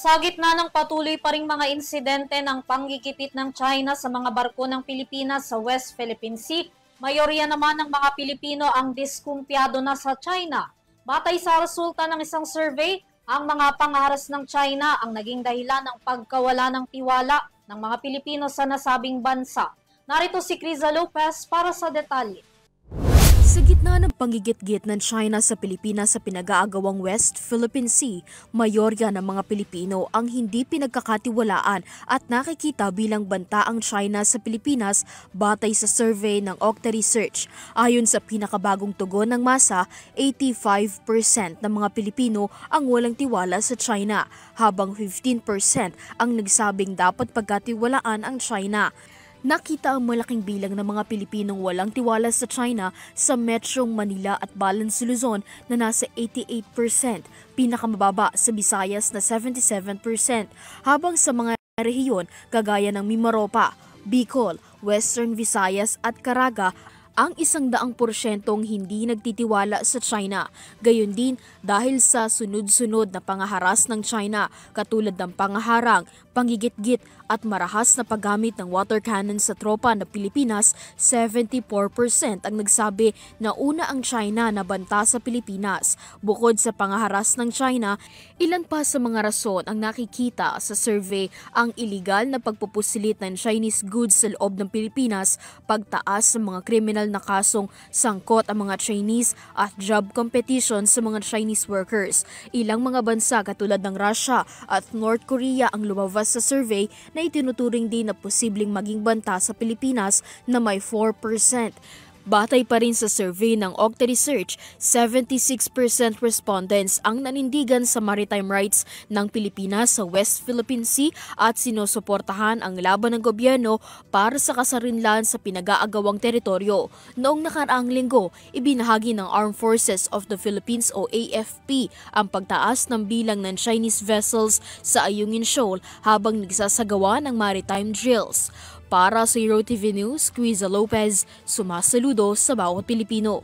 Sa gitna ng patuloy pa ring mga insidente ng panggigipit ng China sa mga barko ng Pilipinas sa West Philippine Sea, mayorya naman ng mga Pilipino ang diskumpiyado na sa China. Batay sa resulta ng isang survey, ang mga pangaras ng China ang naging dahilan ng pagkawala ng tiwala ng mga Pilipino sa nasabing bansa. Narito si Criza Lopez para sa detalye. Sa gitna ng panggigit-git ng China sa Pilipinas sa pinag-aagawang West Philippine Sea, mayorya ng mga Pilipino ang hindi pinagkakatiwalaan at nakikita bilang banta ang China sa Pilipinas batay sa survey ng Okta Research. Ayon sa pinakabagong tugon ng masa, 85% ng mga Pilipino ang walang tiwala sa China, habang 15% ang nagsabing dapat pagkatiwalaan ang China. Nakita ang malaking bilang ng mga Pilipinong walang tiwala sa China sa Metrong Manila at Balan, Luzon na nasa 88%, pinakamababa sa Visayas na 77%, habang sa mga rehiyon kagaya ng Mimaropa, Bicol, Western Visayas at Caraga ang 100% hindi nagtitiwala sa China. Gayon din dahil sa sunod-sunod na pangaharas ng China katulad ng pangaharang, panggigit-git at marahas na paggamit ng water cannon sa tropa ng Pilipinas, 74% ang nagsabi na una ang China na banta sa Pilipinas. Bukod sa pangaharas ng China, ilan pa sa mga rason ang nakikita sa survey ang iligal na pagpupusilit ng Chinese goods sa loob ng Pilipinas, pagtaas sa mga kriminal na kasong sangkot ang mga Chinese at job competition sa mga Chinese workers. Ilang mga bansa katulad ng Russia at North Korea ang lumabas sa survey na itinuturing din na posibleng maging banta sa Pilipinas na may 4%. Batay pa rin sa survey ng Okta Research, 76% respondents ang nanindigan sa maritime rights ng Pilipinas sa West Philippine Sea at sinusuportahan ang laban ng gobyerno para sa kasarinlan sa pinag-aagawang teritoryo. Noong nakaraang linggo, ibinahagi ng Armed Forces of the Philippines o AFP ang pagtaas ng bilang ng Chinese vessels sa Ayungin Shoal habang nagsasagawa ng maritime drills. Para sa Euro TV News, Criza Lopez, sumasaludo sa bawat Pilipino.